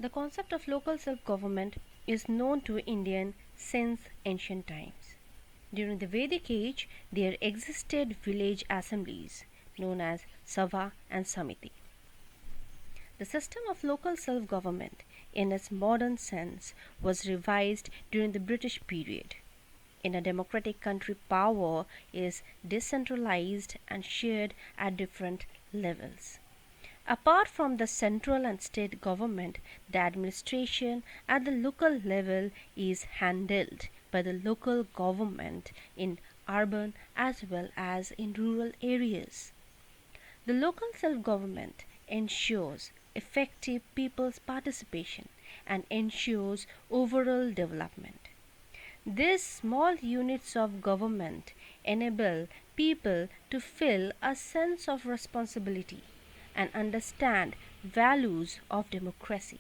The concept of local self-government is known to Indians since ancient times. During the Vedic age, there existed village assemblies known as Sabha and Samiti. The system of local self-government in its modern sense was revised during the British period. In a democratic country, power is decentralized and shared at different levels. Apart from the central and state government, the administration at the local level is handled by the local government in urban as well as in rural areas. The local self government ensures effective people's participation and ensures overall development. These small units of government enable people to feel a sense of responsibility and understand values of democracy.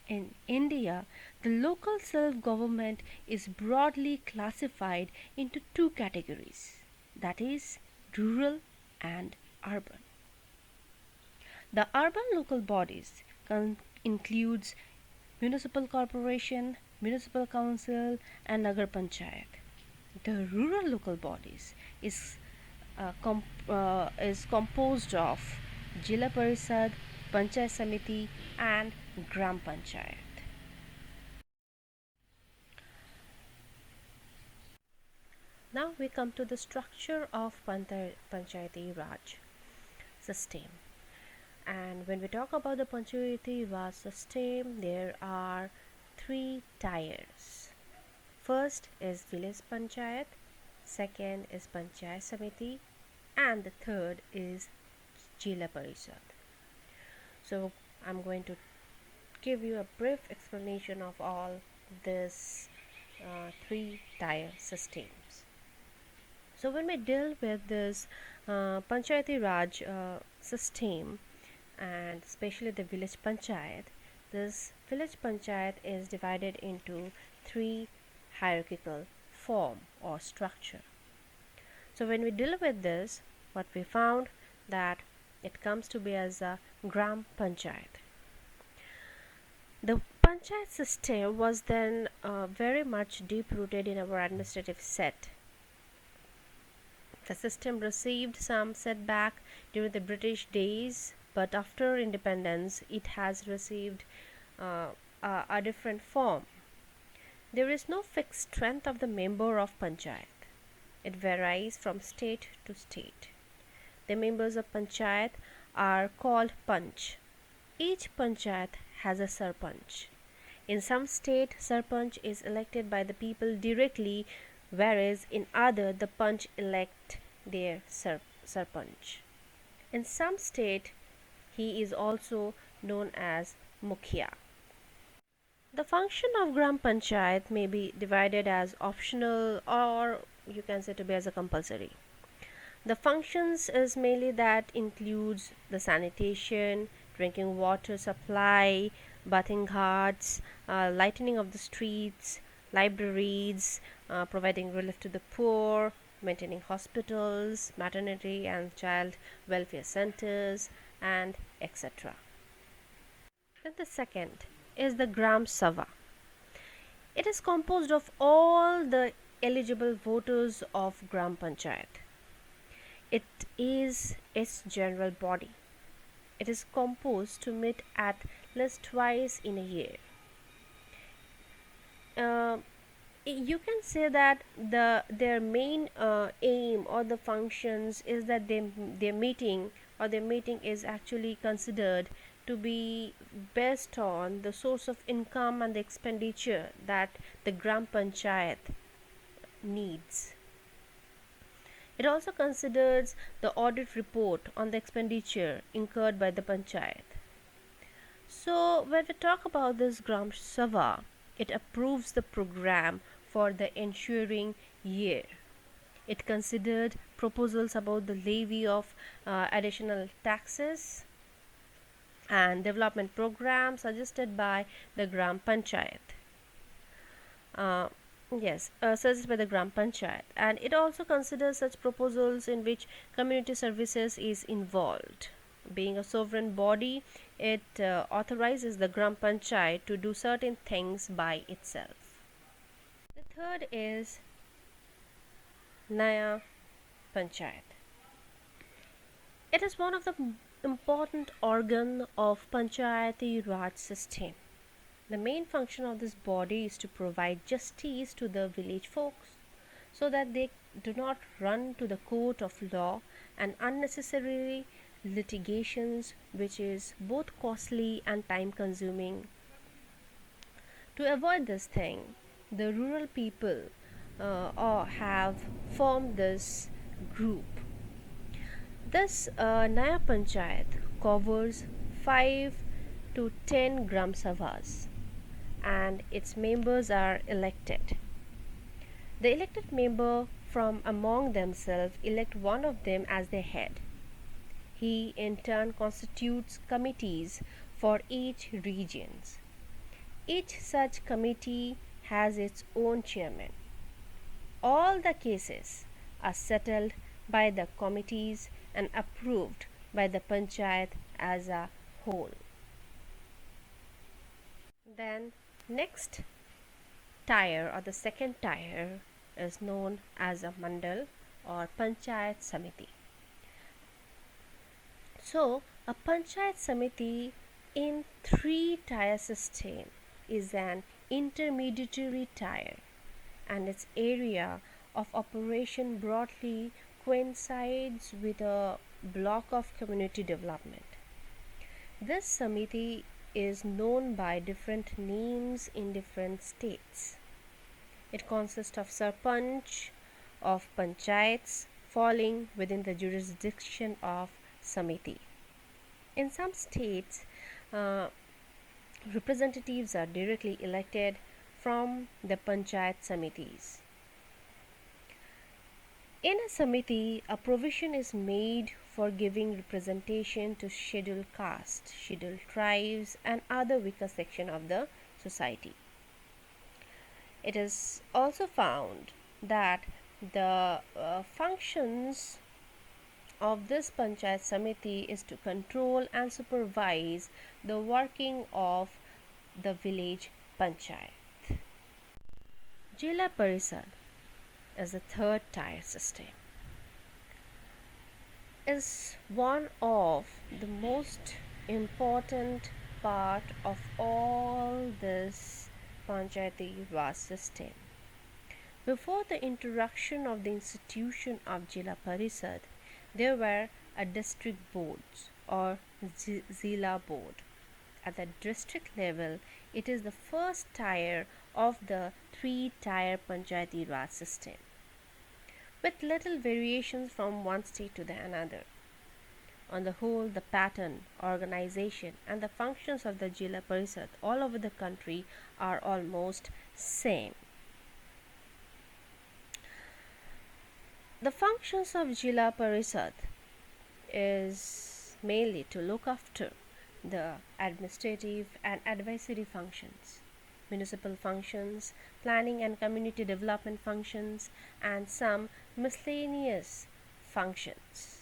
In India, the local self-government is broadly classified into two categories, that is, rural and urban. The urban local bodies includes municipal corporation, municipal council, and Nagar Panchayat. The rural local bodies is composed of Jila Parishad, Panchayat Samiti, and Gram Panchayat. Now we come to the structure of Panchayati Raj system. And when we talk about the Panchayati Raj system, there are three tiers. First is village panchayat, second is Panchayat Samiti, and the third is Jila Parishad. So I'm going to give you a brief explanation of all these three tier systems. So when we deal with this Panchayati Raj system, and especially the village panchayat, this village panchayat is divided into three hierarchical form or structure. So when we deal with this, what we found that it comes to be as a gram panchayat. The panchayat system was then very much deep rooted in our administrative set. The system received some setback during the British days, but after independence it has received a different form. There is no fixed strength of the member of panchayat. It varies from state to state. The members of panchayat are called panch. Each panchayat has a sarpanch. In some state, sarpanch is elected by the people directly, whereas in other the panch elect their sarpanch. In some state, he is also known as mukhya. The function of gram panchayat may be divided as optional, or you can say to be as a compulsory. The functions is mainly that includes the sanitation, drinking water supply, bathing ghats, lightening of the streets, libraries, providing relief to the poor, maintaining hospitals, maternity and child welfare centers, and etc. Then the second is the Gram Sabha. It is composed of all the eligible voters of Gram Panchayat. It is its general body. It is composed to meet at least twice in a year. You can say that their main aim or the functions is that their meeting is actually considered to be based on the source of income and the expenditure that the Gram Panchayat needs. It also considers the audit report on the expenditure incurred by the panchayat. So when we talk about this Gram Sabha, it approves the program for the ensuing year. It considered proposals about the levy of additional taxes and development programs suggested by the Gram Panchayat. Suggested by the Gram Panchayat, and it also considers such proposals in which community services is involved. Being a sovereign body, it authorizes the Gram Panchayat to do certain things by itself. The third is Naya Panchayat. It is one of the important organ of Panchayati Raj system. The main function of this body is to provide justice to the village folks so that they do not run to the court of law and unnecessarily litigations, which is both costly and time consuming. To avoid this thing, the rural people have formed this group. This Naya Panchayat covers 5 to 10 Gram Sabhas and its members are elected. The elected member from among themselves elect one of them as their head. He in turn constitutes committees for each region. Each such committee has its own chairman. All the cases are settled by the committees and approved by the panchayat as a whole. Then next tier or the second tier is known as a mandal or panchayat samiti. So a panchayat samiti in three tier system is an intermediary tier and its area of operation broadly coincides with a block of community development. This samiti is known by different names in different states. It consists of sarpanch of panchayats falling within the jurisdiction of samiti. In some states, representatives are directly elected from the panchayat samitis. In a samiti, a provision is made for giving representation to scheduled castes, scheduled tribes, and other weaker sections of the society. It is also found that the functions of this panchayat samiti is to control and supervise the working of the village panchayat. Jila Parisad is the third tier system. Is one of the most important part of all this Panchayati Raj system. Before the introduction of the institution of Jila Parisad, there were a district boards or Zila board. At the district level, it is the first tier of the three-tier Panchayati Raj system, with little variations from one state to the another. On the whole, the pattern, organization, and the functions of the Jila Parisad all over the country are almost same. The functions of Jila Parisad is mainly to look after the administrative and advisory functions, municipal functions, planning and community development functions, and some miscellaneous functions.